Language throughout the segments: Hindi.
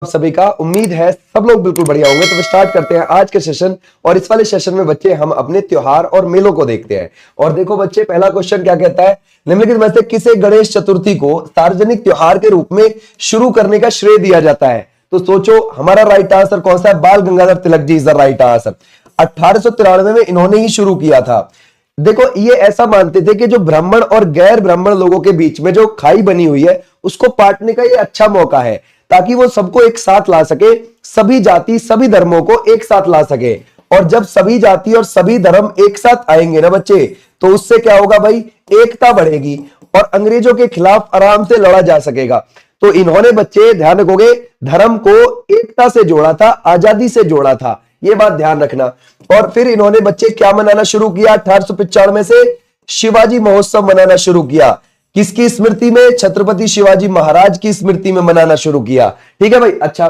सभी का उम्मीद है सब लोग बिल्कुल बढ़िया होंगे। तो स्टार्ट करते हैं आज के सेशन। और इस वाले सेशन में बच्चे हम अपने त्योहार और मेलों को देखते हैं। और देखो बच्चे, पहला क्वेश्चन क्या कहता है, निम्नलिखित में से किसे गणेश चतुर्थी को सार्वजनिक त्योहार के रूप में शुरू करने का श्रेय दिया जाता है। तो सोचो हमारा राइट आंसर कौन सा है, बाल Gangadhar Tilak ji is the right answer. 1893 में इन्होंने ही शुरू किया था। देखो ये ऐसा मानते थे कि जो ब्राह्मण और गैर ब्राह्मण लोगों के बीच में जो खाई बनी हुई है उसको पाटने का ये अच्छा मौका है, ताकि वो सबको एक साथ ला सके, सभी जाति सभी धर्मों को एक साथ ला सके। और जब सभी जाति और सभी धर्म एक साथ आएंगे ना बच्चे, तो उससे क्या होगा भाई, एकता बढ़ेगी और अंग्रेजों के खिलाफ आराम से लड़ा जा सकेगा। तो इन्होंने बच्चे ध्यान रखोगे धर्म को एकता से जोड़ा था, आजादी से जोड़ा था, ये बात ध्यान रखना। और फिर इन्होंने बच्चे क्या मनाना शुरू किया, 1895 से शिवाजी महोत्सव मनाना शुरू किया। किसकी स्मृति में, छत्रपति शिवाजी महाराज की स्मृति में मनाना शुरू किया। ठीक है भाई। अच्छा,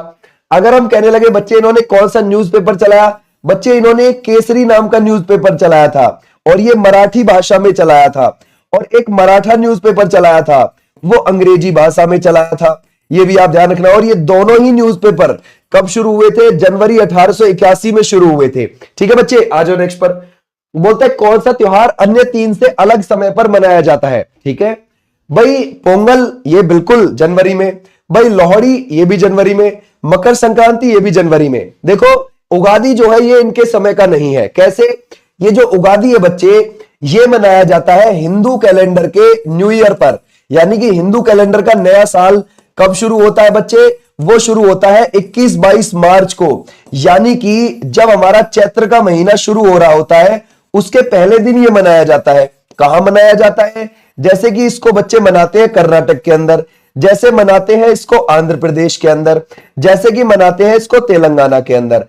अगर हम कहने लगे बच्चे इन्होंने कौन सा न्यूज़पेपर चलाया, बच्चे इन्होंने केसरी नाम का न्यूज़पेपर चलाया था और ये मराठी भाषा में चलाया था। और एक मराठा न्यूज़पेपर चलाया था, वो अंग्रेजी भाषा में चलाया था, ये भी आप ध्यान रखना। और ये दोनों ही न्यूज़पेपर कब शुरू हुए थे, जनवरी 1881 में शुरू हुए थे। ठीक है बच्चे, आ जाओ नेक्स्ट पर। बोलते हैं कौन सा त्योहार अन्य तीन से अलग समय पर मनाया जाता है। ठीक है भाई, पोंगल ये बिल्कुल जनवरी में, भाई लोहड़ी ये भी जनवरी में, मकर संक्रांति ये भी जनवरी में। देखो उगादी जो है ये इनके समय का नहीं है। कैसे, ये जो उगादी है बच्चे ये मनाया जाता है हिंदू कैलेंडर के न्यू ईयर पर, यानी कि हिंदू कैलेंडर का नया साल कब शुरू होता है बच्चे, वो शुरू होता है 21-22 मार्च को, यानी कि जब हमारा चैत्र का महीना शुरू हो रहा होता है उसके पहले दिन ये मनाया जाता है। कहां मनाया जाता है, जैसे कि इसको बच्चे मनाते हैं कर्नाटक के अंदर, जैसे मनाते हैं इसको आंध्र प्रदेश के अंदर, जैसे कि मनाते हैं इसको तेलंगाना के अंदर।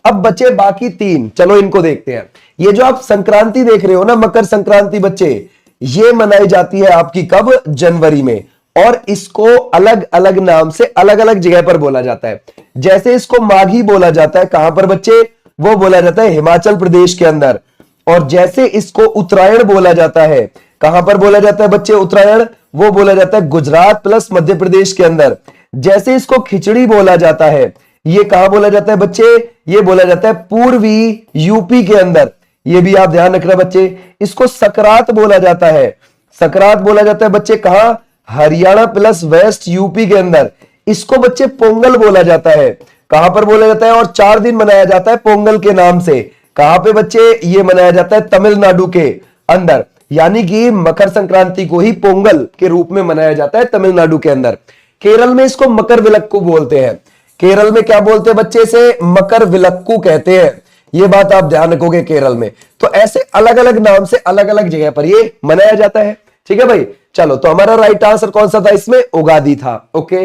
अब बच्चे बाकी तीन, चलो इनको देखते हैं। ये जो आप संक्रांति देख रहे हो ना, मकर संक्रांति बच्चे, ये मनाई जाती है आपकी कब, जनवरी में। और इसको अलग अलग नाम से अलग अलग जगह पर बोला जाता है। जैसे इसको माघी बोला जाता है, कहां पर बच्चे, वो बोला जाता है हिमाचल प्रदेश के अंदर। और जैसे इसको उत्तरायण बोला जाता है, कहां पर बोला जाता है बच्चे उत्तरायण, वो बोला जाता है गुजरात प्लस मध्य प्रदेश के अंदर। जैसे इसको खिचड़ी बोला जाता है, ये कहां बोला जाता है बच्चे, ये बोला जाता है पूर्वी यूपी के अंदर, ये भी आप ध्यान रखना बच्चे। इसको सकरात बोला जाता है, सकरात बोला जाता है बच्चे कहां, हरियाणा प्लस वेस्ट यूपी के अंदर। इसको बच्चे पोंगल बोला जाता है, कहां पर बोला जाता है, और 4 दिन मनाया जाता है पोंगल के नाम से। कहां पे बच्चे, ये मनाया जाता है तमिलनाडु के अंदर, यानी कि मकर संक्रांति को ही पोंगल के रूप में मनाया जाता है तमिलनाडु के अंदर। केरल में इसको मकर विलक्कू बोलते हैं। केरल में क्या बोलते हैं बच्चे से, मकर विलक्कू कहते हैं, ये बात आप ध्यान रखोगे केरल में। तो ऐसे अलग अलग नाम से अलग अलग जगह पर ये मनाया जाता है। ठीक है भाई, चलो तो हमारा राइट आंसर कौन सा था इसमें, उगादी था। ओके,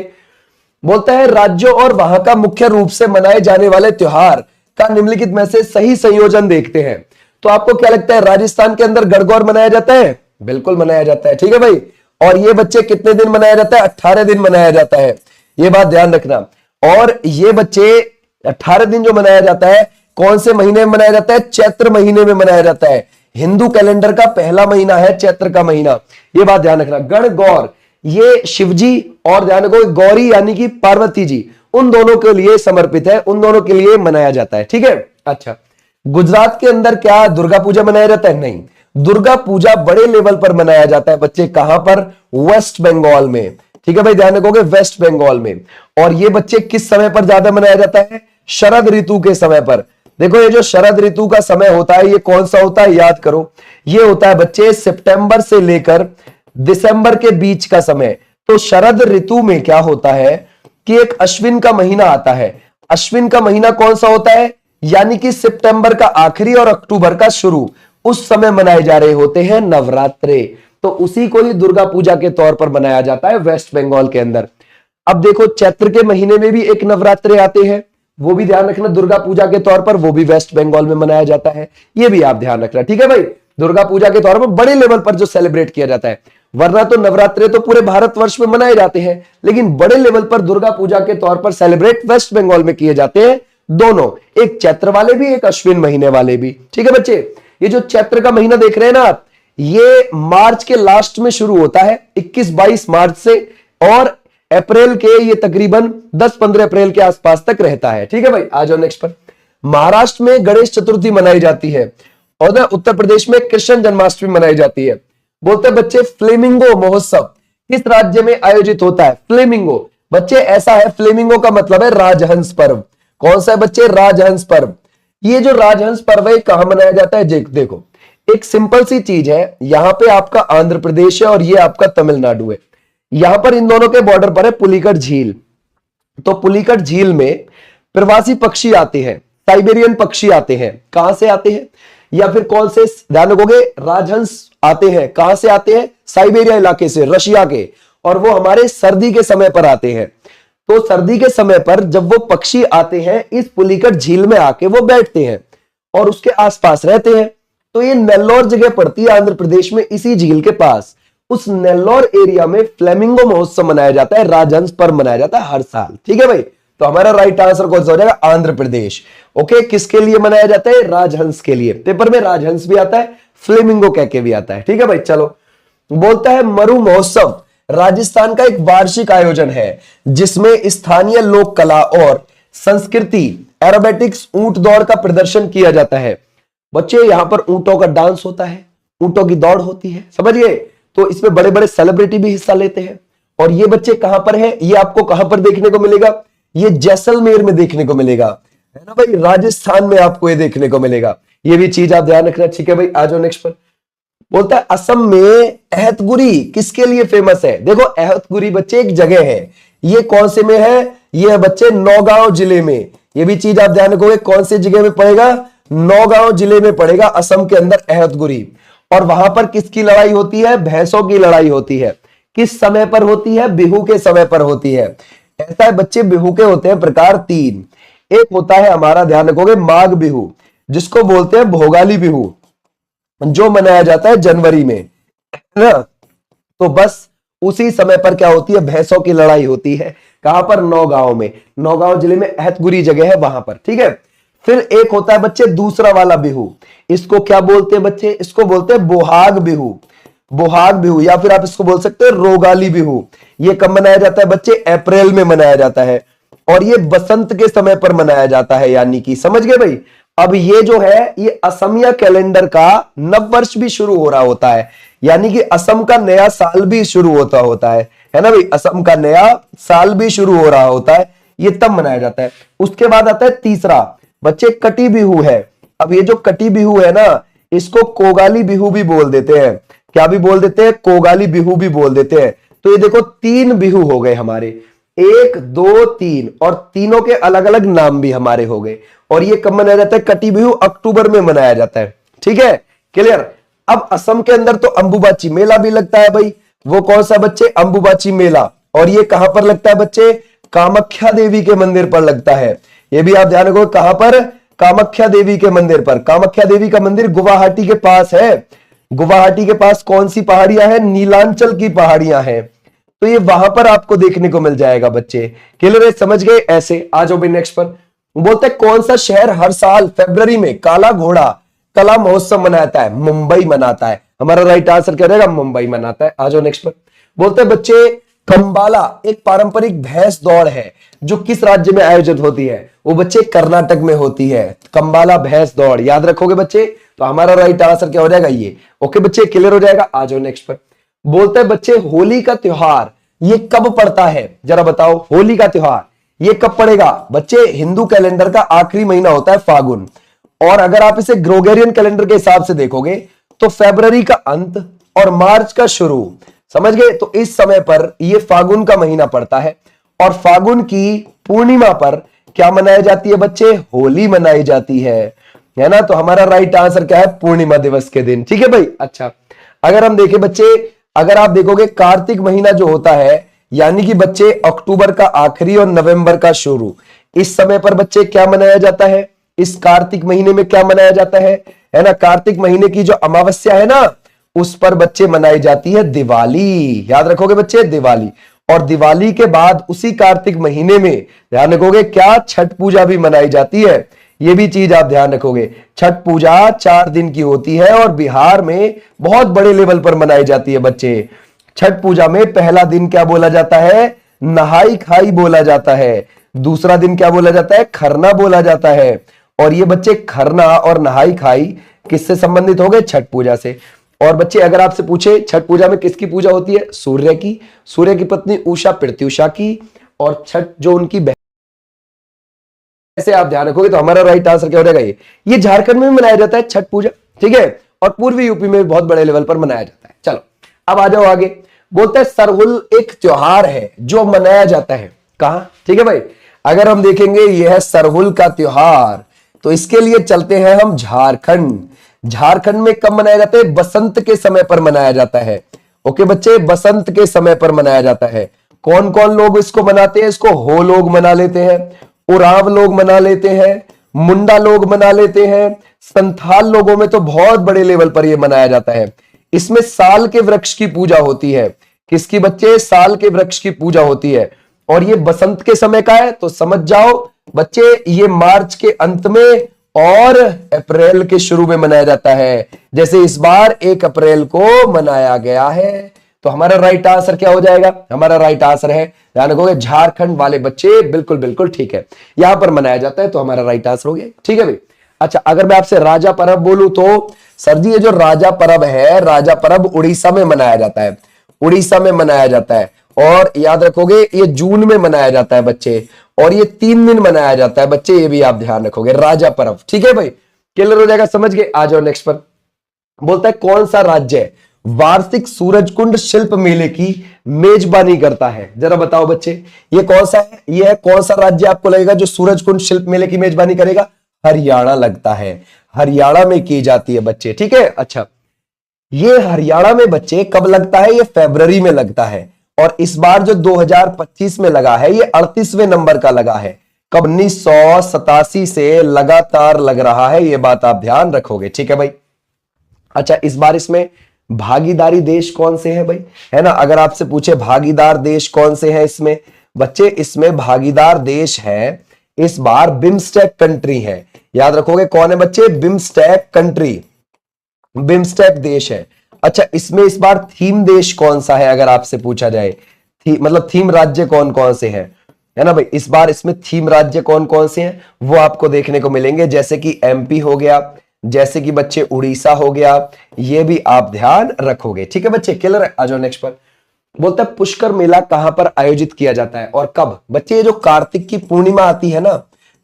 बोलता है राज्यों और वहां का मुख्य रूप से मनाए जाने वाले त्योहार का निम्नलिखित में से सही संयोजन देखते हैं। तो आपको क्या लगता है, राजस्थान के अंदर गणगौर मनाया जाता है, बिल्कुल मनाया जाता है। ठीक है भाई, और ये बच्चे कितने दिन मनाया जाता है, 18 दिन मनाया जाता है, ये बात ध्यान रखना। और ये बच्चे 18 दिन जो मनाया जाता है कौन से महीने में मनाया जाता है, चैत्र महीने में मनाया जाता है। हिंदू कैलेंडर का पहला महीना है चैत्र का महीना, ये बात ध्यान रखना। गणगौर ये शिवजी और ध्यान रखो गौरी यानी कि पार्वती जी, उन दोनों के लिए समर्पित है, उन दोनों के लिए मनाया जाता है। ठीक है। अच्छा, गुजरात के अंदर क्या दुर्गा पूजा मनाया जाता है, नहीं, दुर्गा पूजा बड़े लेवल पर मनाया जाता है बच्चे, कहां पर, वेस्ट बंगाल में। ठीक है भाई, ध्यान रखोगे वेस्ट बंगाल में। और ये बच्चे किस समय पर ज्यादा मनाया जाता है, शरद ऋतु के समय पर। देखो ये जो शरद ऋतु का समय होता है ये कौन सा होता है, याद करो, ये होता है बच्चे सितंबर से लेकर दिसंबर के बीच का समय। तो शरद ऋतु में क्या होता है कि एक अश्विन का महीना आता है। अश्विन का महीना कौन सा होता है, यानी कि सितंबर का आखिरी और अक्टूबर का शुरू, उस समय मनाए जा रहे होते हैं नवरात्रे। तो उसी को ही दुर्गा पूजा के तौर पर मनाया जाता है वेस्ट बंगाल के अंदर। अब देखो चैत्र के महीने में भी एक नवरात्रे आते हैं, वो भी ध्यान रखना दुर्गा पूजा के तौर पर, वो भी वेस्ट बंगाल में मनाया जाता है, ये भी आप ध्यान रखना। ठीक है भाई, दुर्गा पूजा के तौर पर बड़े लेवल पर जो सेलिब्रेट किया जाता है, वरना तो नवरात्रे तो पूरे भारतवर्ष में मनाए जाते हैं, लेकिन बड़े लेवल पर दुर्गा पूजा के तौर पर सेलिब्रेट वेस्ट बंगाल में किए जाते हैं दोनों, एक चैत्र वाले भी एक अश्विन महीने वाले भी। ठीक है बच्चे, ये जो चैत्र का महीना देख रहे हैं ना आप, ये मार्च के लास्ट में शुरू होता है 21-22 मार्च से, और अप्रैल के ये तकरीबन 10-15 अप्रैल के आसपास तक रहता है। ठीक है भाई, आ जाओ नेक्स्ट पर। महाराष्ट्र में गणेश चतुर्थी मनाई जाती है और ना उत्तर प्रदेश में कृष्ण जन्माष्टमी मनाई जाती है। बोलते हैं बच्चे फ्लेमिंगो महोत्सव किस राज्य में आयोजित होता है? फ्लेमिंगो बच्चे ऐसा है, फ्लेमिंगो का मतलब है राजहंस पर्व। कौन सा है बच्चे? राजहंस पर्व। ये जो राजहंस पर्व है कहां मनाया जाता है? देखो एक सिंपल सी चीज है, यहां पे आपका आंध्र प्रदेश है और ये आपका तमिलनाडु है। यहां पर इन दोनों के बॉर्डर पर है पुलिकट झील। तो पुलिकट झील में प्रवासी पक्षी आते हैं, साइबेरियन पक्षी आते हैं। कहां से आते हैं? या फिर कौन से, ध्यान रखोगे, राजहंस आते हैं। कहां से आते हैं? साइबेरिया इलाके से, रशिया के। और वो हमारे सर्दी के समय पर आते हैं। तो सर्दी के समय पर जब वो पक्षी आते हैं इस पुलिकट झील में आके वो बैठते हैं और उसके आसपास रहते हैं। तो ये नेल्लौर जगह पड़ती है आंध्र प्रदेश में, इसी झील के पास। उस नेल्लौर एरिया में फ्लेमिंगो महोत्सव मनाया जाता है, राजहंस पर्व मनाया जाता है हर साल। ठीक है भाई, तो हमारा राइट आंसर कौन सा हो जाएगा? आंध्र प्रदेश। ओके, किसके लिए मनाया जाता है? राजहंस के लिए। पेपर में राजहंस भी आता है, फ्लेमिंगो कह के भी आता है। ठीक है भाई, चलो। बोलता है मरु महोत्सव राजस्थान का एक वार्षिक आयोजन है जिसमें स्थानीय लोक कला और संस्कृति, एरोबेटिक्स, ऊंट दौड़ का प्रदर्शन किया जाता है। बच्चे यहां पर ऊंटों का डांस होता है, ऊंटों की दौड़ होती है, समझिए। तो इसमें बड़े बड़े सेलिब्रिटी भी हिस्सा लेते हैं। और ये बच्चे कहां पर है? ये आपको कहां पर देखने को मिलेगा? ये जैसलमेर में देखने को मिलेगा, है ना भाई। राजस्थान में आपको ये देखने को मिलेगा। ये भी चीज आप ध्यान रखना। ठीक है भाई, आ जाओ नेक्स्ट पर। बोलता है असम में एहतगुरी किसके लिए फेमस है? देखो एहतगुरी बच्चे एक जगह है, ये कौन से में है? ये बच्चे नौगांव जिले में। ये भी चीज आप ध्यान रखोगे, कौन से जगह में पड़ेगा? नौगांव जिले में पड़ेगा, असम के अंदर एहतगुरी। और वहां पर किसकी लड़ाई होती है? भैंसों की लड़ाई होती है। किस समय पर होती है? बिहू के समय पर होती है। ऐसा है बच्चे, बिहू के होते हैं प्रकार 3। एक होता है हमारा, ध्यान रखोगे, माघ बिहू, जिसको बोलते हैं भोगाली बिहू, जो मनाया जाता है जनवरी में, है ना। तो बस उसी समय पर क्या होती है? भैंसों की लड़ाई होती है। कहां पर? नौगांव में। नौगांव जिले में एहतगुरी जगह है, वहां पर। ठीक है। फिर एक होता है बच्चे दूसरा वाला बिहू, इसको क्या बोलते हैं बच्चे? इसको बोलते हैं बोहाग बिहू। बोहाग बिहू, या फिर आप इसको बोल सकते हैं रोगाली बिहू। ये कब मनाया जाता है बच्चे? अप्रैल में मनाया जाता है और ये बसंत के समय पर मनाया जाता है, यानी कि समझ गए भाई। अब ये जो है ये असमिया कैलेंडर का नव वर्ष भी शुरू हो रहा होता है, यानी कि असम का नया साल भी शुरू होता है ना भाई। असम का नया साल भी शुरू हो रहा होता है, ये तब मनाया जाता है। उसके बाद आता है तीसरा बच्चे कटी बिहू है। अब ये जो कटी बिहू है ना, इसको कोगाली बिहू भी बोल देते हैं। क्या भी बोल देते हैं? कोगाली बिहू भी बोल देते हैं। तो ये देखो 3 बिहू हो गए हमारे, 1 2 3, और तीनों के अलग अलग नाम भी हमारे हो गए। और ये कब मनाया जाता है? कटी बिहू अक्टूबर में मनाया जाता है। ठीक है, क्लियर। अब असम के अंदर तो अंबुबाची मेला भी लगता है भाई। वो कौन सा बच्चे? अंबुबाची मेला। और ये कहां पर लगता है बच्चे? कामाख्या देवी के मंदिर पर लगता है। ये भी आप ध्यान रखो, कहां पर? कामाख्या देवी के मंदिर पर। कामाख्या देवी का मंदिर गुवाहाटी के पास है। गुवाहाटी के पास कौन सी पहाड़ियां हैं? नीलांचल की पहाड़ियां हैं। तो ये वहां पर आपको देखने को मिल जाएगा बच्चे। क्लियर है, समझ गए? ऐसे आ जाओ भाई नेक्स्ट पर। बोलते हैं कौन सा शहर हर साल फरवरी में काला घोड़ा कला महोत्सव मनाता है? मुंबई मनाता है। हमारा राइट आंसर क्या रहेगा? मुंबई मनाता है। आ जाओ नेक्स्ट पर। बोलते हैं बच्चे कंबाला एक पारंपरिक भैंस दौड़ है जो किस राज्य में आयोजित होती है? वो बच्चे कर्नाटक में होती है। कंबाला भैंस दौड़, याद रखोगे बच्चे। तो हमारा राइट आंसर क्या हो जाएगा? ये। ओके बच्चे, क्लियर हो जाएगा। आ जाओ नेक्स्ट पर। बोलते हैं बच्चे होली का त्योहार ये कब पड़ता है? जरा बताओ, होली का त्योहार ये कब पड़ेगा? बच्चे हिंदू कैलेंडर का आखिरी महीना होता है फागुन। और अगर आप इसे ग्रोगेरियन कैलेंडर के हिसाब से देखोगे तो फरवरी का अंत और मार्च का शुरू, समझ गए। तो इस समय पर ये फागुन का महीना पड़ता है और फागुन की पूर्णिमा पर क्या मनाई जाती है बच्चे? होली मनाई जाती है ना। तो हमारा राइट आंसर क्या है? पूर्णिमा दिवस के दिन। ठीक है भाई। अच्छा, अगर हम देखें बच्चे, अगर आप देखोगे कार्तिक महीना जो होता है, यानी कि बच्चे अक्टूबर का आखिरी और नवंबर का शुरू, इस समय पर बच्चे क्या मनाया जाता है? इस कार्तिक महीने में क्या मनाया जाता है ना? कार्तिक महीने की जो अमावस्या है ना, उस पर बच्चे मनाई जाती है दिवाली। याद रखोगे बच्चे, दिवाली। और दिवाली के बाद उसी कार्तिक महीने में ध्यान रखोगे क्या? छठ पूजा भी मनाई जाती है। ये भी चीज आप ध्यान रखोगे। छठ पूजा 4 दिन की होती है और बिहार में बहुत बड़े लेवल पर मनाई जाती है बच्चे। छठ पूजा में पहला दिन क्या बोला जाता है? नहाई खाई बोला जाता है। दूसरा दिन क्या बोला जाता है? खरना बोला जाता है। और ये बच्चे खरना और नहाई खाई किससे संबंधित हो गए? छठ पूजा से। और बच्चे अगर आपसे पूछे छठ पूजा में किसकी पूजा होती है? सूर्य की, सूर्य की पत्नी उषा प्रत्युषा की, और छठ जो उनकी बहन, ऐसे आप ध्यान रखोगे तो हमारा राइट आंसर क्या हो जाएगा? ये झारखंड में भी मनाया जाता है छठ पूजा, ठीक है, और पूर्वी यूपी में भी बहुत बड़े लेवल पर मनाया जाता है। चलो अब आ जाओ आगे। बोलते हैं सरहुल एक त्योहार है जो मनाया जाता है कहां? ठीक है भाई, अगर हम देखेंगे यह है सरहुल का त्योहार, तो इसके लिए चलते हैं हम झारखंड। झारखंड में कब मनाया जाता है? बसंत के समय पर मनाया जाता है। ओके बच्चे, बसंत के समय पर मनाया जाता है। कौन कौन लोग इसको मनाते हैं? इसको हो लोग मना लेते हैं, उरांव लोग मना लेते हैं, मुंडा लोग मना लेते हैं, संथाल लोगों में तो बहुत बड़े लेवल पर यह मनाया जाता है। इसमें साल के वृक्ष की पूजा होती है। किसकी बच्चे? साल के वृक्ष की पूजा होती है। और ये बसंत के समय का है, तो समझ जाओ बच्चे ये मार्च के अंत में और अप्रैल के शुरू में मनाया जाता है। जैसे इस बार 1 अप्रैल को मनाया गया है। तो हमारा राइट आंसर क्या हो जाएगा? हमारा राइट आंसर है, ध्यान रखोगे, झारखंड वाले बच्चे, बिल्कुल बिल्कुल ठीक है, यहां पर मनाया जाता है, तो हमारा राइट आंसर हो गया। ठीक है भाई। अच्छा, अगर मैं आपसे राजा परब बोलूं तो सर जी ये जो राजा परब है, राजा परब उड़ीसा में मनाया जाता है, उड़ीसा में मनाया जाता है। और याद रखोगे ये जून में मनाया जाता है बच्चे, और ये 3 दिन मनाया जाता है बच्चे, ये भी आप ध्यान रखोगे, राजा पर्व। ठीक है भाई, क्लियर हो जाएगा, समझ गए? आ जाओ नेक्स्ट पर। बोलता है कौन सा राज्य वार्षिक सूरजकुंड शिल्प मेले की मेजबानी करता है? जरा बताओ बच्चे, ये कौन सा है? ये है कौन सा राज्य आपको लगेगा जो सूरजकुंड शिल्प मेले की मेजबानी करेगा? हरियाणा लगता है, हरियाणा में की जाती है बच्चे। ठीक है, अच्छा ये हरियाणा में बच्चे कब लगता है? ये फरवरी में लगता है। और इस बार जो 2025 में लगा है, ये 38वें नंबर का लगा है। कब? 1987 से लगातार लग रहा है, ये बात आप ध्यान रखोगे। ठीक है भाई। अच्छा, इस बार इसमें भागीदारी देश कौन से हैं भाई? है ना, अगर आपसे पूछे भागीदार देश कौन से हैं इसमें बच्चे, इसमें भागीदार देश है इस बार बिम्स्टेक कंट्री है। याद रखोगे कौन है बच्चे? बिम्स्टेक कंट्री, बिम्स्टेक देश है। अच्छा, इसमें इस बार थीम देश कौन सा है अगर आपसे पूछा जाए? मतलब थीम राज्य कौन कौन से हैं, है ना भाई? इस बार इसमें थीम राज्य कौन कौन से हैं वो आपको देखने को मिलेंगे, जैसे कि एमपी हो गया, जैसे कि बच्चे उड़ीसा हो गया, ये भी आप ध्यान रखोगे। ठीक है बच्चे, क्लियर है? आ जाओ नेक्स्ट पर। बोलता है पुष्कर मेला कहां पर आयोजित किया जाता है और कब? बच्चे ये जो कार्तिक की पूर्णिमा आती है ना,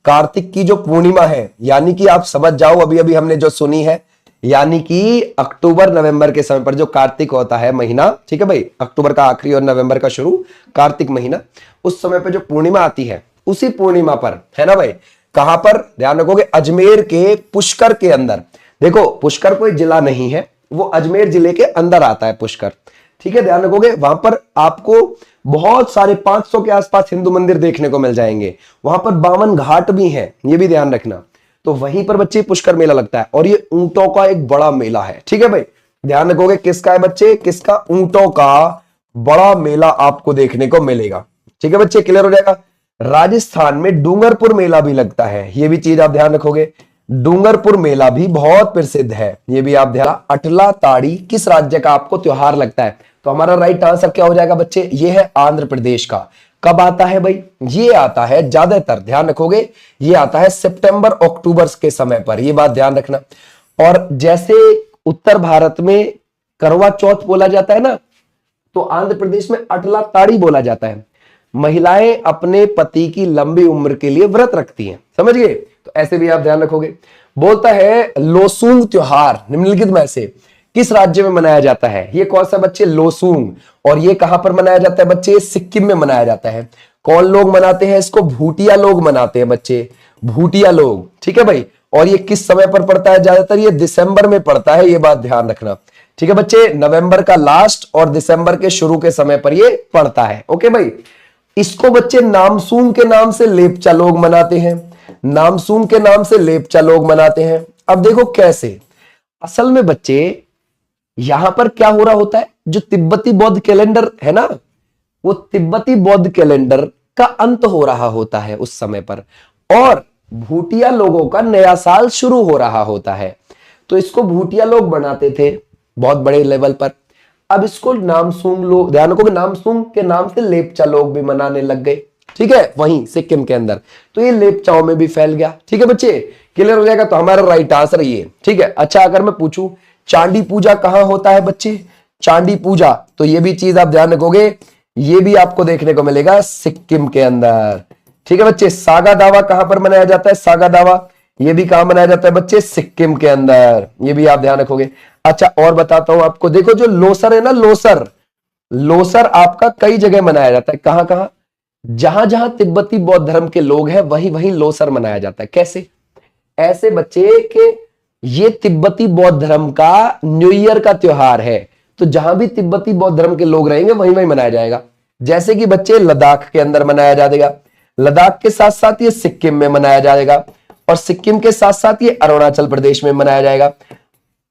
कार्तिक की जो पूर्णिमा है, यानी कि आप समझ जाओ, अभी अभी हमने जो सुनी है, यानी कि अक्टूबर नवंबर के समय पर जो कार्तिक होता है महीना, ठीक है भाई, अक्टूबर का आखिरी और नवंबर का शुरू, कार्तिक महीना, उस समय पर जो पूर्णिमा आती है, उसी पूर्णिमा पर, है ना भाई, कहां पर? ध्यान रखोगे, अजमेर के पुष्कर के अंदर। देखो पुष्कर कोई जिला नहीं है, वो अजमेर जिले के अंदर आता है पुष्कर। ठीक है, ध्यान रखोगे, वहां पर आपको बहुत सारे 500 के आसपास हिंदू मंदिर देखने को मिल जाएंगे। वहां पर 52 घाट भी हैं, ये भी ध्यान रखना। तो वहीं पर बच्चे पुष्कर मेला लगता है, और ये ऊंटों का एक बड़ा मेला है। ठीक है भाई, ध्यान रखोगे, किसका है बच्चे? किसका? ऊंटों का बड़ा मेला आपको देखने को मिलेगा। ठीक है बच्चे, क्लियर हो जाएगा। राजस्थान में डूंगरपुर मेला भी लगता है, ये भी चीज आप ध्यान रखोगे, डूंगरपुर मेला भी बहुत प्रसिद्ध है, ये भी आप ध्यान। अटला ताड़ी किस राज्य का आपको त्योहार लगता है? तो हमारा राइट आंसर क्या हो जाएगा बच्चे? ये है आंध्र प्रदेश का। कब आता है भाई? ये आता है ज्यादातर, ध्यान रखोगे, ये आता है सितंबर अक्टूबर के समय पर, ये बात ध्यान रखना। और जैसे उत्तर भारत में करवा चौथ बोला जाता है ना, तो आंध्र प्रदेश में अटला ताड़ी बोला जाता है। महिलाएं अपने पति की लंबी उम्र के लिए व्रत रखती हैं, समझ गए? तो ऐसे भी आप ध्यान रखोगे। बोलता है लोसूंग त्योहार निम्नलिखित में से किस राज्य में मनाया जाता है? ये कौन सा बच्चे? लोसूंग। और ये कहां पर मनाया जाता है बच्चे? सिक्किम में मनाया जाता है। कौन लोग मनाते हैं इसको? भूटिया लोग मनाते हैं बच्चे, भूटिया लोग। ठीक है भाई, और ये किस समय पर पड़ता है? ज्यादातर ये दिसंबर में पड़ता है, ये बात ध्यान रखना। ठीक है बच्चे, नवंबर का लास्ट और दिसंबर के शुरू के समय पर ये पड़ता है। ओके भाई, इसको बच्चे नामसूंग के नाम से लेपचा लोग मनाते हैं, नामसूंग के नाम से लेपचा लोग मनाते हैं। अब देखो कैसे, असल में बच्चे यहां पर क्या हो रहा होता है, जो तिब्बती बौद्ध कैलेंडर है ना, वो तिब्बती बौद्ध कैलेंडर का अंत हो रहा होता है उस समय पर, और भूटिया लोगों का नया साल शुरू हो रहा होता है। तो इसको भूटिया लोग बनाते थे बहुत बड़े लेवल पर। अब इसको नामसूंग लोग, ध्यान रखोगे, नामसूंग के नाम से लेपचा लोग भी मनाने लग गए। ठीक है, वहीं सिक्किम के अंदर, तो ये लेपचाओं में भी फैल गया। ठीक है बच्चे, क्लियर हो जाएगा। तो हमारा राइट आंसर ये, ठीक है। अच्छा, अगर मैं पूछूं चांदी पूजा कहां होता है बच्चे, चांदी पूजा, तो ये भी चीज आप ध्यान रखोगे, ये भी आपको देखने को मिलेगा सिक्किम के अंदर। ठीक है बच्चे, सागा दावा कहां पर मनाया जाता है, सागा दावा ये भी कहां मनाया जाता है बच्चे, सिक्किम के अंदर, ये भी आप ध्यान रखोगे। अच्छा, और बताता हूं आपको, देखो जो लोसर है ना, लोसर, लोसर आपका कई जगह मनाया जाता है। कहां कहां, जहां जहां तिब्बती बौद्ध धर्म के लोग हैं वहीं वहीं लोसर मनाया जाता है। कैसे, ऐसे बच्चे के ये तिब्बती बौद्ध धर्म का न्यू ईयर का त्योहार है, तो जहां भी तिब्बती बौद्ध धर्म के लोग रहेंगे वहीं वहीं मनाया जाएगा। जैसे कि बच्चे लद्दाख के अंदर मनाया जाएगा, लद्दाख के साथ साथ ये सिक्किम में मनाया जाएगा, और सिक्किम के साथ साथ ये अरुणाचल प्रदेश में मनाया जाएगा।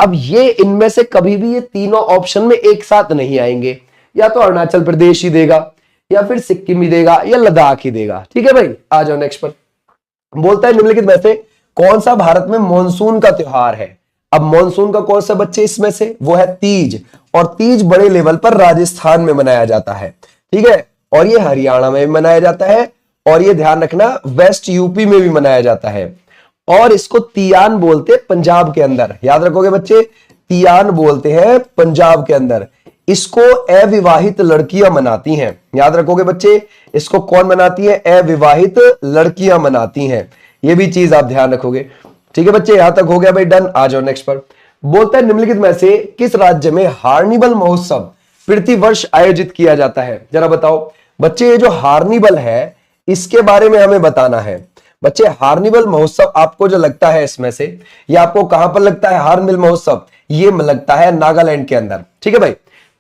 अब ये इनमें से कभी भी ये तीनों ऑप्शन में एक साथ नहीं आएंगे, या तो अरुणाचल प्रदेश ही देगा, या फिर सिक्किम ही देगा, या लद्दाख ही देगा। ठीक है भाई, आ जाओ नेक्स्ट पर। बोलता है निम्नलिखित में से कौन सा भारत में मॉनसून का त्योहार है। अब मॉनसून का कौन सा बच्चे इसमें से, वो है तीज, और तीज बड़े लेवल पर राजस्थान में मनाया जाता है। ठीक है, और ये हरियाणा में भी मनाया जाता है, और ये ध्यान रखना वेस्ट यूपी में भी मनाया जाता है, और इसको तियान बोलते हैं पंजाब के अंदर। याद रखोगे बच्चे, तियान बोलते हैं पंजाब के अंदर। इसको अविवाहित लड़कियां मनाती हैं। याद रखोगे बच्चे, इसको कौन मनाती है, अविवाहित लड़कियां मनाती हैं। ये भी चीज आप ध्यान रखोगे। ठीक है बच्चे, यहां तक हो गया भाई, डन। आ जाओ नेक्स्ट पर। बोलता है निम्नलिखित में से किस राज्य में हार्निवल महोत्सव प्रतिवर्ष आयोजित किया जाता है। जरा बताओ बच्चे, ये जो हार्निवल है इसके बारे में हमें बताना है। बच्चे, हार्निवल महोत्सव आपको जो लगता है इसमें से, ये आपको कहां पर लगता है हार्निवल महोत्सव, ये लगता है नागालैंड के अंदर। ठीक है भाई,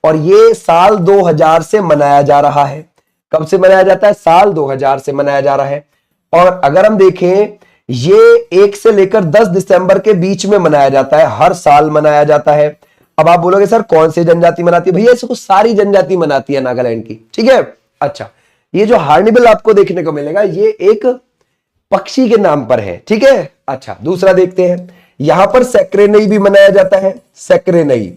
और ये साल 2000 से मनाया जा रहा है। कब से मनाया जाता है, साल 2000 से मनाया जा रहा है। और अगर हम देखें, ये 1 से लेकर 10 दिसंबर के बीच में मनाया जाता है, हर साल मनाया जाता है। अब आप बोलोगे सर कौन सी जनजाति मनाती है, भैया इसको सारी जनजाति मनाती है नागालैंड की। ठीक है, अच्छा, ये जो हार्निवल आपको देखने को मिलेगा, ये एक पक्षी के नाम पर है। ठीक है, अच्छा, दूसरा देखते हैं, यहां पर सैक्रेनई भी मनाया जाता है। सैक्रेनई,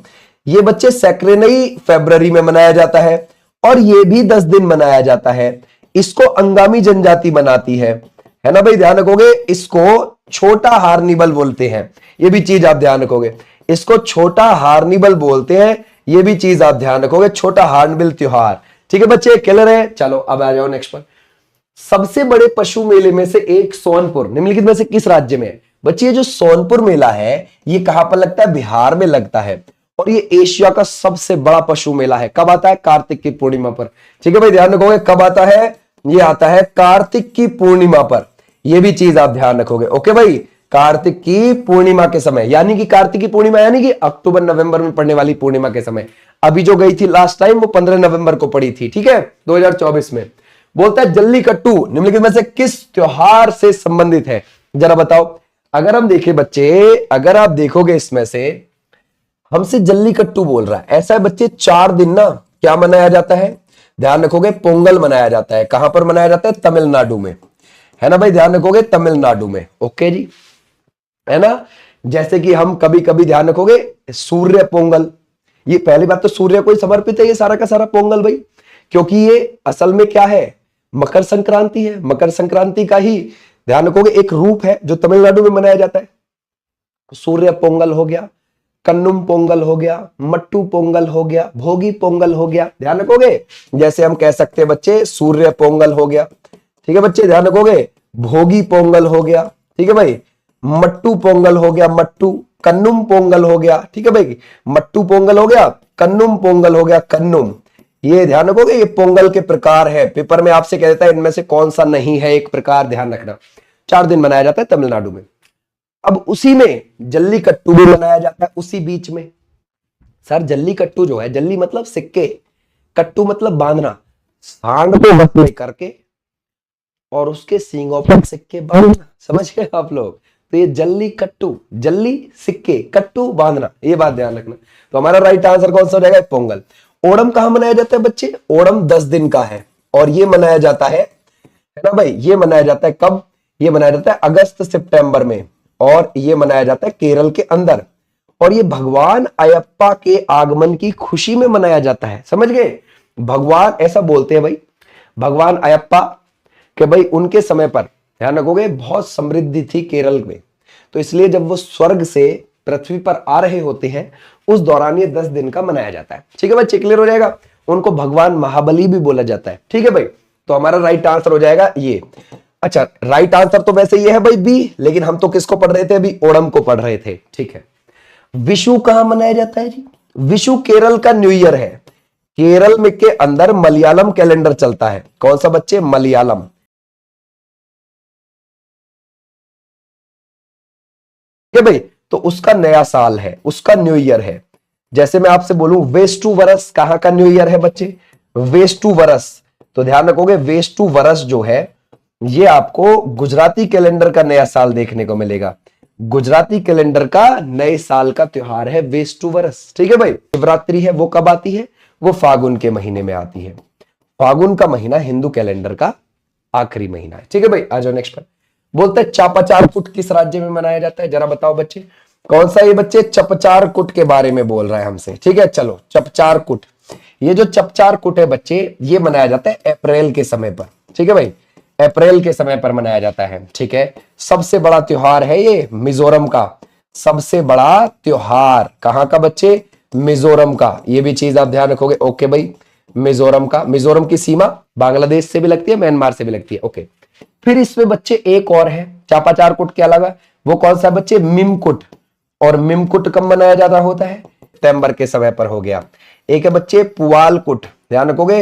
ये बच्चे सैक्रेनई फरवरी में मनाया जाता है, और ये भी 10 दिन मनाया जाता है। इसको अंगामी जनजाति मनाती है ना भाई, ध्यान रखोगे। इसको छोटा हार्निवल बोलते हैं, ये भी चीज आप ध्यान रखोगे। इसको छोटा हार्निवल बोलते हैं, ये भी चीज आप ध्यान रखोगे, छोटा हार्निवल त्योहार। ठीक है बच्चे, क्लियर है। चलो अब आ जाओ नेक्स्ट पर। सबसे बड़े पशु मेले में से एक सोनपुर निम्नलिखित में से किस राज्य में है। बच्चे, ये जो सोनपुर मेला है ये कहां पर लगता है, बिहार में लगता है, और ये एशिया का सबसे बड़ा पशु मेला है। कब आता है, कार्तिक की पूर्णिमा पर। ठीक है भाई, ध्यान रखोगे, कब आता है, ये आता है कार्तिक की पूर्णिमा पर। ये भी चीज आप ध्यान रखोगे। ओके भाई, कार्तिक की पूर्णिमा के समय, यानी कि कार्तिक की पूर्णिमा यानी कि अक्टूबर नवंबर में पड़ने वाली पूर्णिमा के समय। अभी जो गई थी लास्ट टाइम वो 15 नवंबर को पड़ी थी। ठीक है, 2024 में। बोलता है जल्लीकट्टू निम्नलिखित में से किस त्योहार से संबंधित है। जरा बताओ। अगर हम देखें बच्चे, अगर आप देखोगे इसमें से हमसे जल्लीकट्टू बोल रहा है, ऐसा है बच्चे 4 दिन ना क्या मनाया जाता है, ध्यान रखोगे, पोंगल मनाया जाता है। कहां पर मनाया जाता है, तमिलनाडु में, है ना भाई, ध्यान रखोगे, तमिलनाडु में। ओके जी, है ना। जैसे कि हम कभी कभी ध्यान रखोगे सूर्य पोंगल, ये पहली बात तो सूर्य को ही समर्पित है ये सारा का सारा पोंगल भाई, क्योंकि ये असल में क्या है, मकर संक्रांति है। मकर संक्रांति का ही ध्यान रखोगे एक रूप है जो तमिलनाडु में मनाया जाता है। सूर्य पोंगल हो गया, कन्नुम पोंगल हो गया, मट्टू पोंगल हो गया, भोगी पोंगल हो गया। ध्यान रखोगे, जैसे हम कह सकते हैं बच्चे सूर्य पोंगल हो गया, ठीक है बच्चे, ध्यान रखोगे, भोगी पोंगल हो गया, ठीक है भाई, मट्टू पोंगल हो गया, मट्टू, कन्नुम पोंगल हो गया, ठीक है भाई, मट्टू पोंगल हो गया, कन्नुम पोंगल हो गया, कन्नुम। ये ध्यान रखोगे, ये पोंगल के प्रकार है। पेपर में आपसे कह देता है इनमें से कौन सा नहीं है एक प्रकार, ध्यान रखना। 4 दिन मनाया जाता है तमिलनाडु में। अब उसी में जल्लीकट्टू भी मनाया जाता है, उसी बीच में। सर जल्लीकट्टू जो है, जल्ली मतलब सिक्के, कट्टू मतलब बांधना, सांड को बस में करके और उसके सींगों पर सिक्के बांधना, समझ गए आप लोग। तो ये जल्लीकट्टू, जल्ली सिक्के, कट्टू बांधना, ये बात ध्यान रखना। तो हमारा राइट आंसर कौन सा हो जाएगा, पोंगल। ओणम कहां मनाया जाता है बच्चे, ओणम 10 दिन का है और ये मनाया जाता है ना भाई, ये मनाया जाता है कब, ये मनाया जाता है अगस्त सितंबर में, और ये मनाया जाता है केरल के अंदर। और ये भगवान अयप्पा के आगमन की खुशी में मनाया जाता है। समझ गए? भगवान ऐसा बोलते हैं भाई, भगवान अयप्पा कि भाई उनके समय पर, ध्यान रखोगे, बहुत समृद्धि थी केरल में, तो इसलिए जब वो स्वर्ग से पृथ्वी पर आ रहे होते हैं उस दौरान ये 10 दिन का मनाया जाता है। ठीक है बच्चे, क्लियर हो जाएगा? उनको भगवान महाबली भी बोला जाता है। ठीक है भाई, तो हमारा राइट आंसर हो जाएगा ये। अच्छा, राइट आंसर तो वैसे ये है भाई बी, लेकिन हम तो किसको पढ़ रहे थे अभी? ओणम को पढ़ रहे थे। ठीक है, विशु कहां मनाया जाता है जी? विशु केरल का न्यू ईयर है। केरल में के अंदर मलयालम कैलेंडर चलता है। कौन सा बच्चे? मलयालम। ठीक है भाई, तो उसका नया साल है, उसका न्यू ईयर है। जैसे मैं आपसे बोलूं वेस्टु वरस कहां का न्यू ईयर है बच्चे? वेस्टु वरस। तो ध्यान रखोगे, वेस्टु वरस जो है ये आपको गुजराती कैलेंडर का नया साल देखने को मिलेगा। गुजराती कैलेंडर का नए साल का त्योहार है वेस्टु वरस। ठीक है भाई, शिवरात्रि है वो कब आती है? वो फागुन के महीने में आती है। फागुन का महीना हिंदू कैलेंडर का आखिरी महीना है। ठीक है भाई, आ जाओ नेक्स्ट पर। बोलते हैं चापाचार कुट किस राज्य में मनाया जाता है? जरा बताओ बच्चे, कौन सा? ये बच्चे चपचार कुट के बारे में बोल रहा है हमसे। ठीक है, चलो चपचार कुट, ये जो चपचार कुट है बच्चे, ये मनाया जाता है अप्रैल के समय पर। ठीक है भाई, अप्रैल के समय पर मनाया जाता है। ठीक है, सबसे बड़ा त्योहार है ये मिजोरम का, सबसे बड़ा त्योहार कहां का बच्चे? मिजोरम का। ये भी चीज आप ध्यान रखोगे। ओके भाई, मिजोरम का, मिजोरम की सीमा बांग्लादेश से भी लगती है, म्यांमार से भी लगती है। ओके, फिर इसमें बच्चे एक और है चापाचार कुट के अलावा, वो कौन सा बच्चे? मिमकुट। और मिमकुट कब मनाया जाता होता है? सितंबर के समय पर हो गया। एक है बच्चे पुआलकुट, ध्यान रखोगे,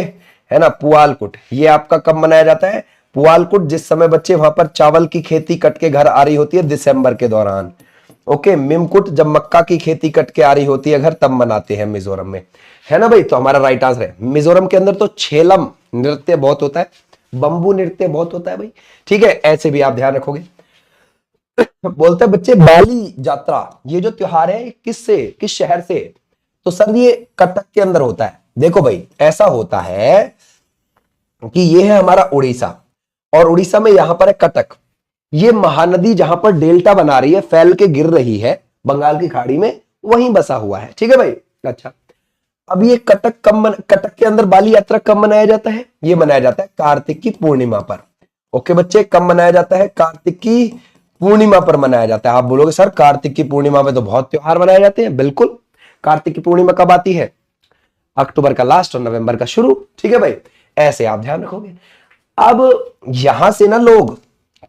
है ना, पुआलकुट। ये आपका कब मनाया जाता है? पुआलकुट जिस समय बच्चे वहां पर चावल की खेती कट के घर आ रही होती है दिसंबर के दौरान। ओके, मिमकुट जब मक्का की खेती कट के आ रही होती है घर, तब मनाते हैं मिजोरम में, है ना भाई। तो हमारा राइट आंसर है मिजोरम के अंदर तो छेलम नृत्य बहुत होता है, बंबू नृत्य बहुत होता है भाई। ठीक है, ऐसे भी आप ध्यान रखोगे। बोलते हैं बच्चे बाली यात्रा, ये जो त्योहार है किससे, किस शहर से? तो सर ये कटक के अंदर होता है। देखो भाई, ऐसा होता है कि ये है हमारा उड़ीसा, और उड़ीसा में यहां पर है कटक। ये महानदी जहां पर डेल्टा बना रही है, फैल के गिर रही है बंगाल की खाड़ी में, वहीं बसा हुआ है। ठीक है भाई, अच्छा। अब ये कटक के अंदर बाली यात्रा कब मनाया जाता है? ये मनाया जाता है कार्तिक की पूर्णिमा पर। ओके बच्चे, कब मनाया जाता है? कार्तिक की पूर्णिमा पर मनाया जाता है। आप बोलोगे सर कार्तिक की पूर्णिमा में तो बहुत त्योहार मनाए जाते हैं। बिल्कुल, कार्तिक की पूर्णिमा कब आती है? अक्टूबर का लास्ट और नवंबर का शुरू। ठीक है भाई, ऐसे आप ध्यान रखोगे। अब यहां से ना लोग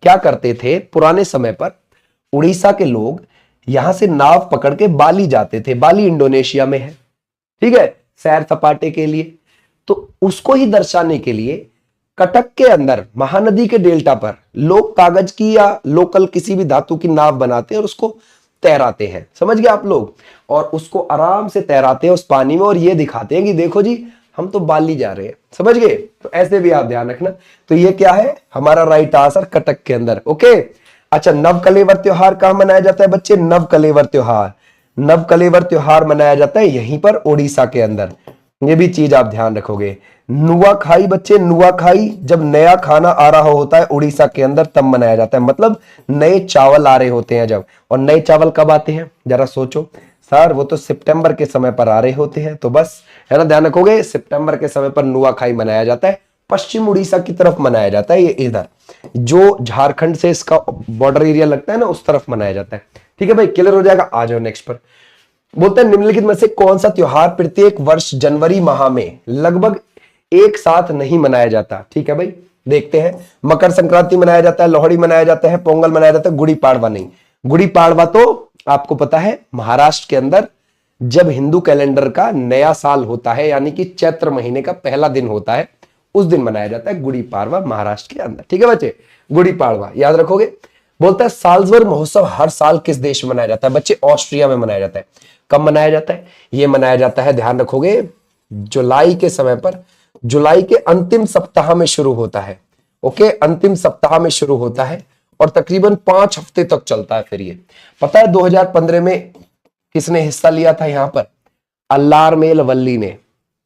क्या करते थे पुराने समय पर, उड़ीसा के लोग यहां से नाव पकड़ के बाली जाते थे। बाली इंडोनेशिया में है, ठीक है, सैर सपाटे के लिए। तो उसको ही दर्शाने के लिए कटक के अंदर महानदी के डेल्टा पर लोग कागज की या लोकल किसी भी धातु की नाव बनाते हैं और उसको तैराते हैं। समझ गए आप लोग? और उसको आराम से तैराते हैं उस पानी में और ये दिखाते हैं कि देखो जी हम तो बाली जा रहे हैं। समझ गए? तो ऐसे भी आप ध्यान रखना। तो ये क्या है हमारा राइट आंसर, कटक के अंदर। ओके, अच्छा, नवकलेवर त्योहार कहां मनाया जाता है बच्चे? नवकलेवर त्योहार, नवकलेवर त्योहार मनाया जाता है यहीं पर उड़ीसा के अंदर। ये भी चीज आप ध्यान रखोगे। नुआखाई बच्चे, नुआखाई जब नया खाना आ रहा होता है उड़ीसा के अंदर तब मनाया जाता है, मतलब नए चावल आ रहे होते हैं जब। और नए चावल कब आते हैं जरा सोचो सर, वो तो सितंबर के समय पर आ रहे होते हैं। तो बस, है ना, ध्यान रखोगे, सितंबर के समय पर नुआखाई मनाया जाता है। पश्चिम उड़ीसा की तरफ मनाया जाता है, ये इधर जो झारखंड से इसका बॉर्डर एरिया लगता है ना, उस तरफ मनाया जाता है। ठीक है भाई, क्लियर हो जाएगा। आ जाओ नेक्स्ट पर। बोलते हैं निम्नलिखित में से कौन सा त्योहार प्रत्येक वर्ष जनवरी माह में लगभग एक साथ नहीं मनाया जाता? ठीक है भाई, देखते हैं। मकर संक्रांति मनाया जाता है, लोहड़ी मनाया जाता है, पोंगल मनाया जाता है, गुड़ी पाड़वा नहीं। गुड़ी पाड़वा तो आपको पता है महाराष्ट्र के अंदर जब हिंदू कैलेंडर का नया साल होता है, यानी कि चैत्र महीने का पहला दिन होता है, उस दिन मनाया जाता है गुड़ी पाड़वा महाराष्ट्र के अंदर। ठीक है बच्चे, गुड़ी पाड़वा याद रखोगे। बोलता है साल्जबर्ग महोत्सव हर साल किस देश में मनाया जाता है बच्चे? ऑस्ट्रिया में मनाया जाता है। कब मनाया जाता है? ये मनाया जाता है, ध्यान रखोगे, जुलाई के समय पर, जुलाई के अंतिम सप्ताह में शुरू होता है। ओके, अंतिम सप्ताह में शुरू होता है और तकरीबन 5 हफ्ते तक चलता है। फिर ये पता है 2015 में किसने हिस्सा लिया था यहां पर? अल्लारमेल वल्ली ने।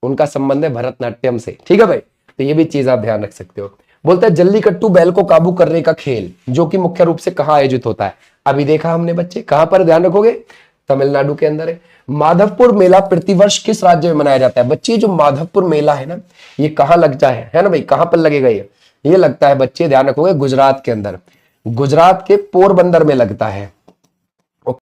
उनका संबंध है भरतनाट्यम से। ठीक है भाई, तो ये भी चीज आप ध्यान रख सकते हो। बोलता है जल्लीकट्टू बैल को काबू करने का खेल जो कि मुख्य रूप से कहां आयोजित होता है? अभी देखा हमने बच्चे, कहां पर ध्यान रखोगे? तमिलनाडु के अंदर है। माधवपुर मेला प्रतिवर्ष किस राज्य में मनाया जाता है? बच्चे जो माधवपुर मेला है ना, ये कहाँ लगता है ना भाई, कहाँ पर लगेगा ये लगता है बच्चे ध्यान रखोगे गुजरात के अंदर, गुजरात के पोरबंदर में लगता है।